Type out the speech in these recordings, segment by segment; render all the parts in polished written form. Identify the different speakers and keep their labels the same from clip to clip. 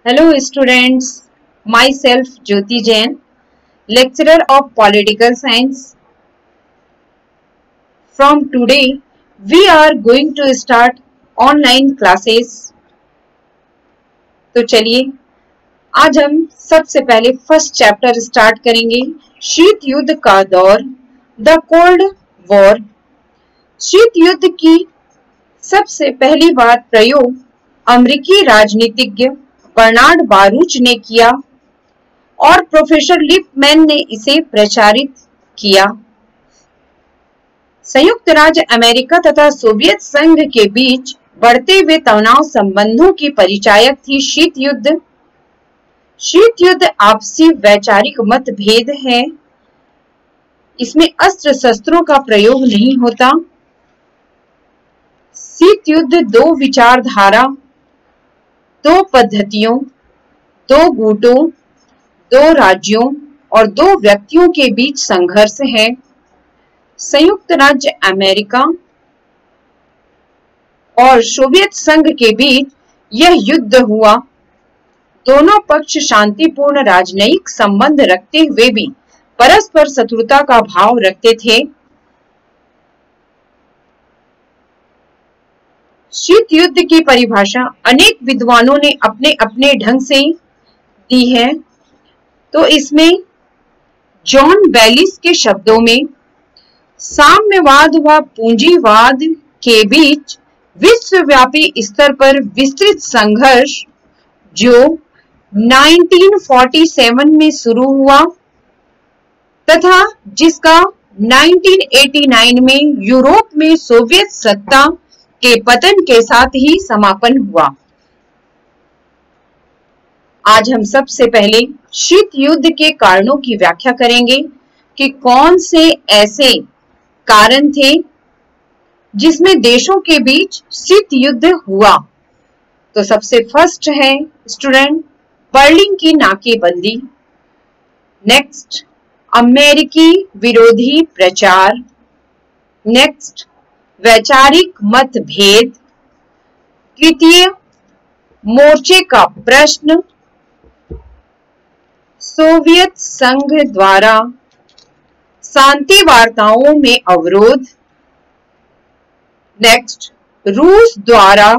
Speaker 1: Hello students, myself Jyoti Jain, lecturer of political science. From today, we are going to start online classes. तो चलिए आज हम सबसे पहले फर्स्ट चैप्टर स्टार्ट करेंगे, शीत युद्ध का दौर, द कोल्ड वॉर। शीत युद्ध की सबसे पहली बार प्रयोग अमेरिकी राजनीतिज्ञ बर्नार्ड बारूच ने किया और प्रोफेसर लिपमैन ने इसे प्रचारित किया। संयुक्त राज्य अमेरिका तथा सोवियत संघ के बीच बढ़ते हुए तनाव संबंधों की परिचायक थी शीत युद्ध। शीत युद्ध आपसी वैचारिक मतभेद है, इसमें अस्त्र शस्त्रों का प्रयोग नहीं होता। शीत युद्ध दो विचारधारा, दो पद्धतियों, दो गुटों, दो राज्यों और दो व्यक्तियों के बीच संघर्ष है। संयुक्त राज्य अमेरिका और सोवियत संघ के बीच यह युद्ध हुआ। दोनों पक्ष शांतिपूर्ण राजनयिक संबंध रखते हुए भी परस्पर शत्रुता का भाव रखते थे। शीत युद्ध की परिभाषा अनेक विद्वानों ने अपने अपने ढंग से दी है। तो इसमें जॉन बैलिस के शब्दों में साम्यवाद व पूंजीवाद के बीच विश्वव्यापी स्तर पर विस्तृत संघर्ष जो 1947 में शुरू हुआ तथा जिसका 1989 में यूरोप में सोवियत सत्ता के पतन के साथ ही समापन हुआ। आज हम सबसे पहले शीत युद्ध के कारणों की व्याख्या करेंगे कि कौन से ऐसे कारण थे जिसमें देशों के बीच शीत युद्ध हुआ। तो सबसे फर्स्ट है स्टूडेंट बर्लिन की नाकेबंदी। नेक्स्ट अमेरिकी विरोधी प्रचार। नेक्स्ट वैचारिक मतभेद। तृतीय मोर्चे का प्रश्न। सोवियत संघ द्वारा शांति वार्ताओं में अवरोध। नेक्स्ट रूस द्वारा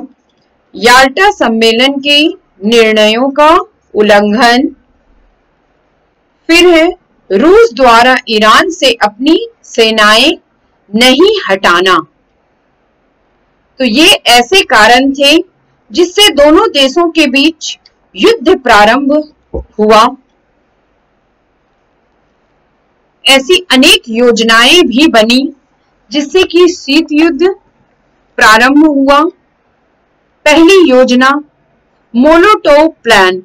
Speaker 1: याल्टा सम्मेलन के निर्णयों का उल्लंघन। फिर है रूस द्वारा ईरान से अपनी सेनाएं नहीं हटाना। तो ये ऐसे कारण थे जिससे दोनों देशों के बीच युद्ध प्रारंभ हुआ। ऐसी अनेक योजनाएं भी बनी जिससे कि शीत युद्ध प्रारंभ हुआ। पहली योजना मोलोटोव प्लान।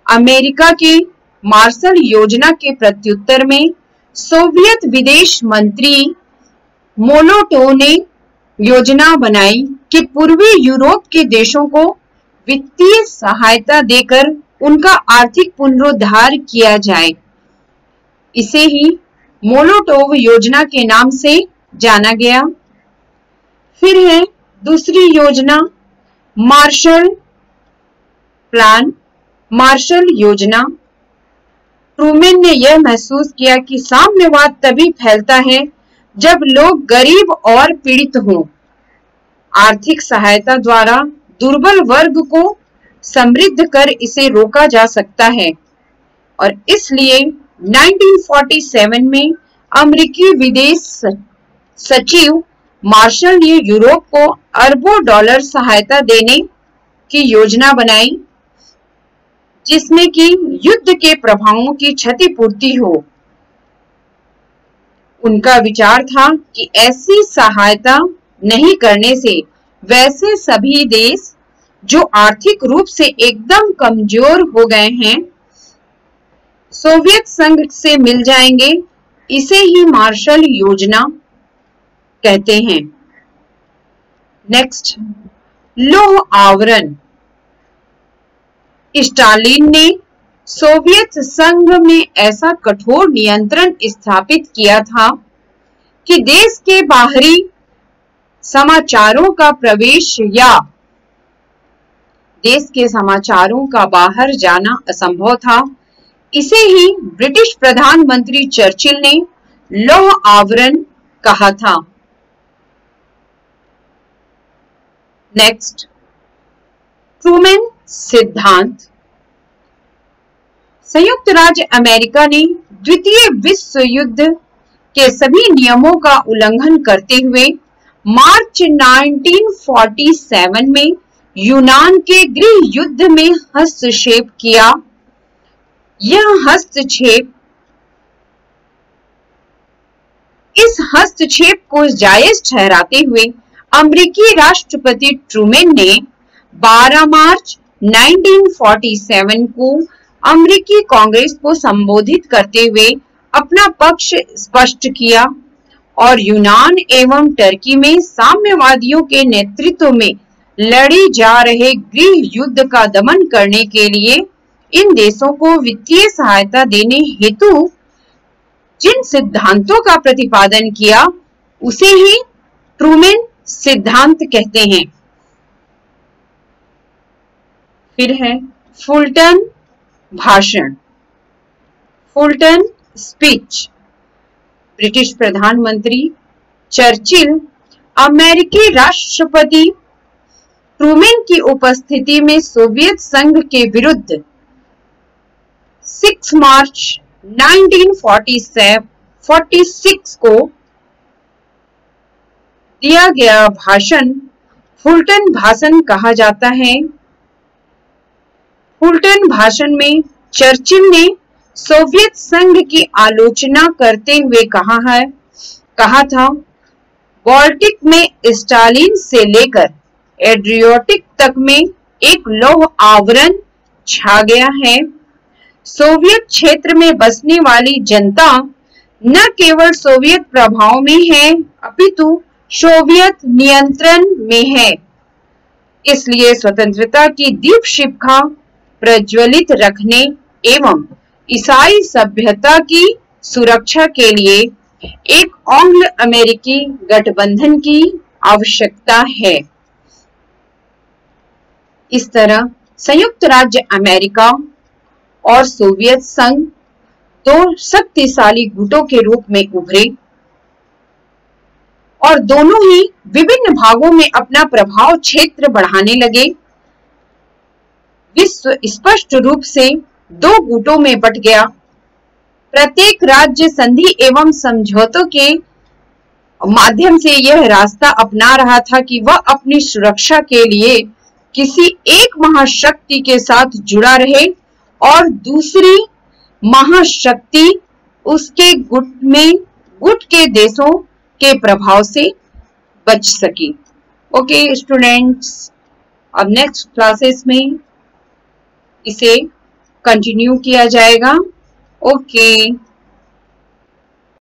Speaker 1: अमेरिका के मार्शल योजना के प्रत्युत्तर में सोवियत विदेश मंत्री मोलोटोव ने योजना बनाई कि पूर्वी यूरोप के देशों को वित्तीय सहायता देकर उनका आर्थिक पुनरुद्धार किया जाए। इसे ही मोलोटोव योजना के नाम से जाना गया। फिर है दूसरी योजना मार्शल प्लान, मार्शल योजना। ट्रूमैन ने यह महसूस किया कि साम्यवाद तभी फैलता है जब लोग गरीब और पीड़ित हों। आर्थिक सहायता द्वारा दुर्बल वर्ग को समृद्ध कर इसे रोका जा सकता है और इसलिए 1947 में अमेरिकी विदेश सचिव मार्शल ने यूरोप को अरबों डॉलर सहायता देने की योजना बनाई जिसमें कि युद्ध के प्रभावों की क्षतिपूर्ति हो। उनका विचार था कि ऐसी सहायता नहीं करने से वैसे सभी देश जो आर्थिक रूप से एकदम कमजोर हो गए हैं सोवियत संघ से मिल जाएंगे। इसे ही मार्शल योजना कहते हैं। नेक्स्ट लौह आवरण। स्टालिन ने सोवियत संघ में ऐसा कठोर नियंत्रण स्थापित किया था कि देश के बाहरी समाचारों का प्रवेश या देश के समाचारों का बाहर जाना असंभव था। इसे ही ब्रिटिश प्रधानमंत्री चर्चिल ने लौह आवरण कहा था। नेक्स्ट, ट्रूमैन सिद्धांत। संयुक्त राज्य अमेरिका ने द्वितीय विश्व युद्ध के सभी नियमों का उल्लंघन करते हुए मार्च 1947 में यूनान के गृह युद्ध में हस्तक्षेप किया। इस हस्तक्षेप को जायज ठहराते हुए अमेरिकी राष्ट्रपति ट्रूमैन ने 12 मार्च 1947 को अमेरिकी कांग्रेस को संबोधित करते हुए अपना पक्ष स्पष्ट किया और यूनान एवं टर्की में साम्यवादियों के नेतृत्व में लड़े जा रहे गृह युद्ध का दमन करने के लिए इन देशों को वित्तीय सहायता देने हेतु जिन सिद्धांतों का प्रतिपादन किया उसे ही ट्रूमैन सिद्धांत कहते हैं। फिर है फुलटन भाषण, फुलटन स्पीच। ब्रिटिश प्रधानमंत्री चर्चिल अमेरिकी राष्ट्रपति ट्रूमैन की उपस्थिति में सोवियत संघ के विरुद्ध 6 मार्च 1946 को दिया गया भाषण फुलटन भाषण कहा जाता है। फुलटन भाषण में चर्चिल ने सोवियत संघ की आलोचना करते हुए कहा था, बाल्टिक में स्टालिन से लेकर एड्रियाटिक तक में एक लौह आवरण छा गया है। सोवियत क्षेत्र में बसने वाली जनता न केवल सोवियत प्रभाव में है अपितु सोवियत नियंत्रण में है। इसलिए स्वतंत्रता की दीप शिखा प्रज्वलित रखने एवं ईसाई सभ्यता की सुरक्षा के लिए एक एंग्लो अमेरिकी गठबंधन की आवश्यकता है। इस तरह संयुक्त राज्य अमेरिका और सोवियत संघ दो शक्तिशाली गुटों के रूप में उभरे और दोनों ही विभिन्न भागों में अपना प्रभाव क्षेत्र बढ़ाने लगे। विश्व स्पष्ट रूप से दो गुटों में बंट गया। प्रत्येक राज्य संधि एवं समझौतों के माध्यम से यह रास्ता अपना रहा था कि वह अपनी सुरक्षा के लिए किसी एक महाशक्ति के साथ जुड़ा रहे और दूसरी महाशक्ति उसके गुट के देशों के प्रभाव से बच सकी। ओके स्टूडेंट्स, अब नेक्स्ट क्लासेस में इसे कंटिन्यू किया जाएगा। ओके।